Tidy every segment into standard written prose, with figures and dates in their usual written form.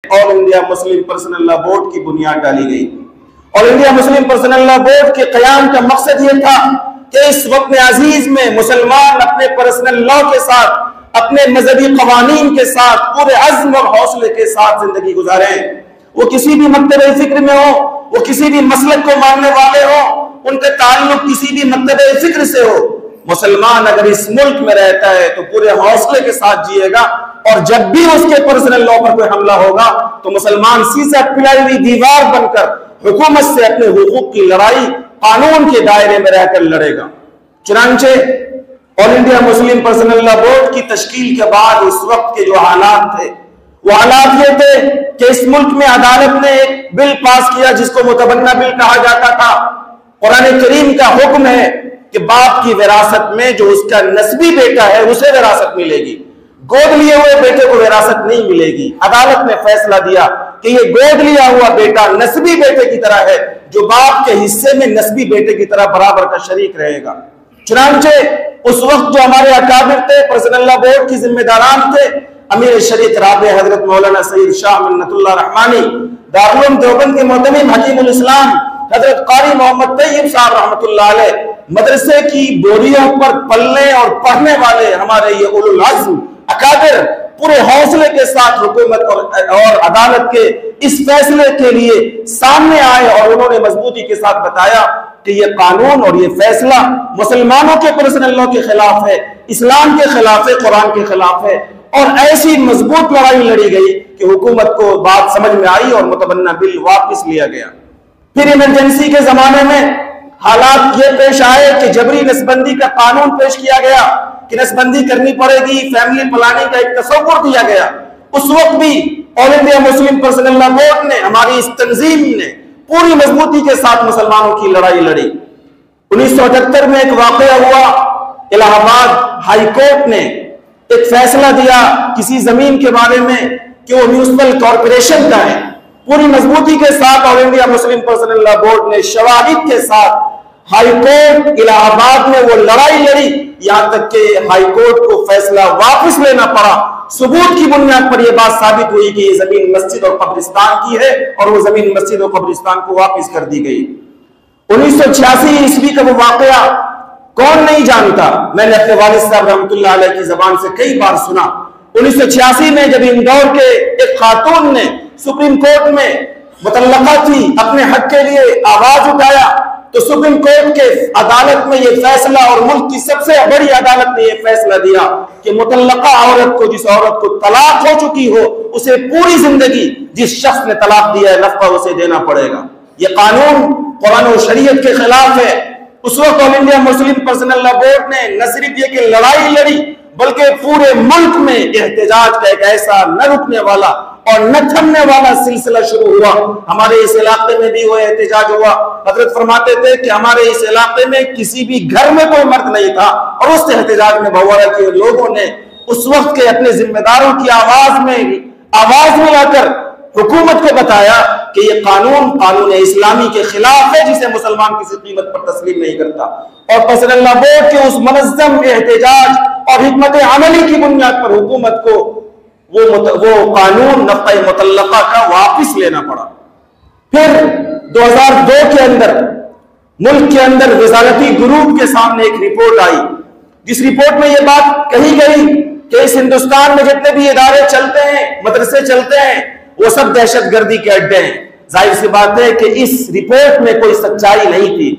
All India Muslim Personal Law Board की बुनियाद डाली गई। All India Muslim Personal Law board के कयाम का मकसद यह था कि इस वक्त अजीज में मुसलमान अपने पर्सनल लॉ के साथ, अपने मजहबी कवानीन के साथ पूरे अज़्म और हौसले के साथ जिंदगी गुजारें। वो किसी भी मकतबे फिक्र में हो, वो किसी भी मसलक को मानने वाले हो, उनका ताल्लुक किसी भी मकतबे फिक्र से हो, मुसलमान अगर इस मुल्क में रहता है तो पूरे हौसले के साथ जिएगा। और जब भी उसके पर्सनल लॉ पर कोई हमला होगा तो मुसलमान सीसा पिलाई हुई दीवार बनकर हुकूमत से अपने हुकूक की लड़ाई कानून के दायरे में रहकर लड़ेगा। चुनांचे All India Muslim Personal Law Board की तश्कील के बाद उस वक्त के जो हालात थे, वो हालात ये थे कि इस मुल्क में अदालत ने एक बिल पास किया जिसको मुतबन्ना बिल कहा जाता था। कुरान करीम का हुक्म है कि बाप की विरासत में जो उसका नस्बी बेटा है उसे विरासत मिलेगी, गोद लिए हुए बेटे को विरासत नहीं मिलेगी। अदालत ने फैसला दिया कि ये गोद लिया हुआ बेटा नस्बी बेटे की तरह है, जो बाप के हिस्से में नस्बी बेटे की तरह बराबर का शरीक रहेगा। चुनांचे उस वक्त जो हमारे अकाबिर थे, पर्सनल लॉ बोर्ड की जिम्मेदारान थे, अमीर शरीयत राबे हजरत मौलाना सईद शाह मिन्नतुल्लाह रहमानी, दारुल उलूम देवबंद के मोहतमिम हकीमुल इस्लाम हजरत कारी मोहम्मद तैयब साहब रहमतुल्लाह अलैह, मदरसे की बोरियों पर पलने और पढ़ने वाले हमारे ये उलुल अज़्म अकाबिर पूरे हौसले के साथ हुकूमत और अदालत के इस फैसले के लिए सामने आए और उन्होंने मजबूती के साथ बताया कि ये कानून और ये फैसला मुसलमानों के पर्सनल लॉ के खिलाफ है, इस्लाम के खिलाफ है, कुरान के खिलाफ है। और ऐसी मजबूत लड़ाई लड़ी गई कि हुकूमत को बात समझ में आई और मुतबन्ना बिल वापस लिया गया। फिर इमरजेंसी के जमाने में हालात ये पेश आए कि जबरी नसबंदी का कानून पेश किया गया कि नसबंदी करनी पड़ेगी, फैमिली प्लानिंग का एक तस्वुर दिया गया। उस वक्त भी all India Muslim Personal Law board ने, हमारी इस तंजीम ने पूरी मजबूती के साथ मुसलमानों की लड़ाई लड़ी। 1978 में एक वाकया हुआ, इलाहाबाद हाई कोर्ट ने एक फैसला दिया किसी जमीन के बारे में कि वो म्यूनिसिपल कॉर्पोरेशन का है। पूरी मजबूती के साथ all India Muslim Personal Law board ने शवाहिद के साथ हाई कोर्ट इलाहाबाद में वो लड़ाई लड़ी, यहां तक कि हाई कोर्ट को फैसला वापस लेना पड़ा। सबूत की बुनियाद पर यह बात साबित हुई कि ये जमीन मस्जिद और कब्रिस्तान की है और वो जमीन मस्जिद और कब्रिस्तान को वापस कर दी गई। 1986 ईस्वी का वो वाकया कौन नहीं जानता, मैंने अपने वालिद साहब रहमतुल्लाह अलैह की जबान से कई बार सुना। 1986 में जब इंदौर के एक खातून ने सुप्रीम कोर्ट में मुतल्लका थी, अपने हक के लिए आवाज उठाया, तो सुप्रीम कोर्ट के अदालत में यह फैसला और मुल्क की सबसे बड़ी अदालत ने यह फैसला दिया कि मुतल्लका औरत को, जिस औरत को तलाक हो चुकी हो, उसे पूरी जिंदगी जिस शख्स ने तलाक दिया है नफका उसे देना पड़ेगा। यह कानून कुरान और शरीयत के खिलाफ है। उस वक्त all India Muslim Personal Law board ने न सिर्फ ये कि लड़ाई लड़ी बल्कि पूरे मुल्क में एहतजाज का एक ऐसा न रुकने वाला और न थमने वाला सिलसिला शुरू हुआ। हमारे इस इलाके में भी वो एहतजाज हुआ। हजरत फरमाते थे कि हमारे इस इलाके में किसी भी घर में कोई मर्द नहीं था और उस एहतजाज में भवरा के लोगों ने उस वक्त के अपने जिम्मेदारों की आवाज मिलाकर हुकूमत को बताया कि ये कानून इस्लामी के खिलाफ है, जिसे मुसलमान किसी कीमत पर तस्लीम नहीं करता। और पर्सनल लॉ बोर्ड के उस मुनज़्ज़म एहतजाज और हिकमत अमली की बुनियाद पर हुकूमत को वो कानून नफ़क़े मुतल्लका का वापिस लेना पड़ा। फिर 2002 के अंदर मुल्क के अंदर वज़ारती ग्रुप के सामने एक रिपोर्ट आई, जिस रिपोर्ट में यह बात कही गई कि इस हिंदुस्तान में जितने भी इदारे चलते हैं, मदरसे चलते हैं, वो सब दहशतगर्दी के अड्डे हैं। जाहिर सी बात है कि इस रिपोर्ट में कोई सच्चाई नहीं थी।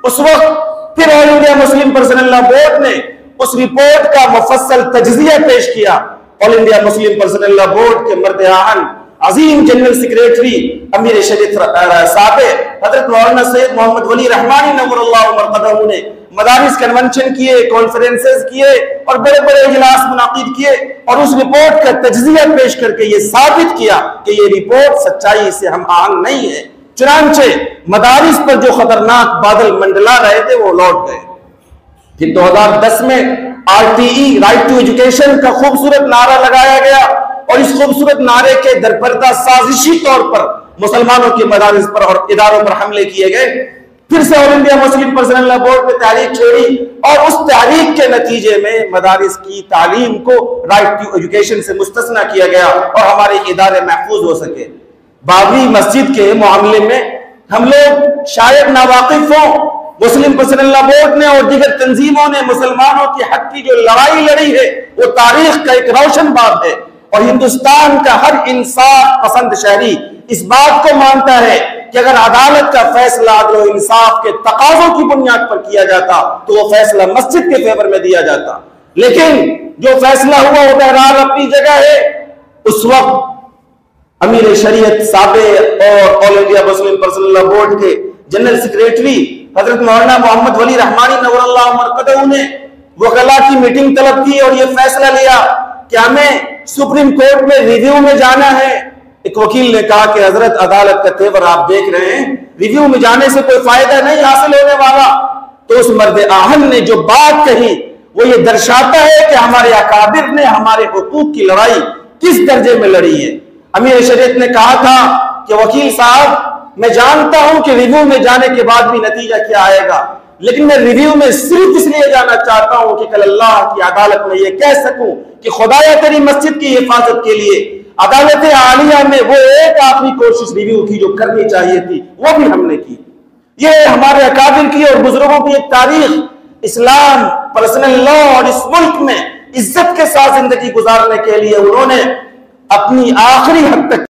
उस वक्त फिर all India Muslim Personal Law board ने उस रिपोर्ट का मुफस्सल तज्ज़िया पेश किया। All India Muslim Personal Law board के मर्द आहन अजीम जनरल सेक्रेटरी अमीर शरीयत साबिक़ हजरत मौलाना सैयद मोहम्मद वली रहमानी नव्वरल्लाहु मरक़दहू ने मदारिस कन्वेंशन किए, कॉन्फ्रेंसेस किए और बड़े बड़े इजलास मुनाकिद किए और उस रिपोर्ट का तज्ज़िया पेश करके ये साबित किया कि ये रिपोर्ट सच्चाई से हम आहंग नहीं है। चुनांचे मदारिस पर जो खतरनाक बादल मंडला रहे थे वो लौट गए। फिर 2010 में RTE राइट टू एजुकेशन का खूबसूरत नारा लगाया गया और इस खूबसूरत नारे के दरपर्दा साजिशी तौर पर मुसलमानों के मदारिस पर और इदारों पर हमले किए गए। फिर से all India Muslim Personal Law board ने तहरीक छेड़ी और उस तहरीक के नतीजे में मदारिस की तालीम को राइट टू एजुकेशन से मुस्तस्ना किया गया और हमारे इदारे महफूज हो सके। बाबरी मस्जिद के मामले में हम लोग शायद नावाकिफ हों, मुस्लिम पर्सनल लॉ बोर्ड ने और दीगर तंजीमों ने मुसलमानों के हक की जो लड़ाई लड़ी है वो तारीख का एक रोशन बाब है और हिंदुस्तान का हर इंसाफ पसंद शहरी इस बात को मानता है कि अगर अदालत का फैसला अदल और इंसाफ के तकाज़ों की बुनियाद पर किया जाता तो वो फैसला मस्जिद के फेवर में दिया जाता। लेकिन जो फैसला हुआ वो बहरहाल अपनी जगह है। उस वक्त अमीर शरीयत साबे और all India Muslim Personal Law board के जनरल सेक्रेटरी हजरत मौलाना मोहम्मद वली रहमानी नवरल्लाहु मरकदहू ने वकला की मीटिंग तलब की और ये फैसला लिया कि हमें सुप्रीम कोर्ट में रिव्यू में जाना है। एक वकील ने कहा कि हजरत अदालत का तेवर आप देख रहे हैं, रिव्यू में जाने से कोई फायदा नहीं हासिल होने वाला। तो उस मर्द आहन ने जो बात कही वो ये दर्शाता है कि हमारे अकाबिर ने हमारे हुकूक की लड़ाई किस दर्जे में लड़ी है। अमीर शरीयत ने कहा था कि वकील साहब, मैं जानता हूं कि रिव्यू में जाने के बाद भी नतीजा क्या आएगा, लेकिन मैं रिव्यू में सिर्फ इसलिए जाना चाहता हूं कि कल अल्लाह की अदालत में यह कह सकूं कि खुदाया तेरी मस्जिद की हिफाजत के लिए अदालत आलिया में वो एक आखिरी कोशिश रिव्यू की जो करनी चाहिए थी वो भी हमने की। ये हमारे अकाबिर की और बुजुर्गों की एक तारीख, इस्लाम, पर्सनल लॉ और इस मुल्क में इज्जत के साथ जिंदगी गुजारने के लिए उन्होंने अपनी आखिरी हद तक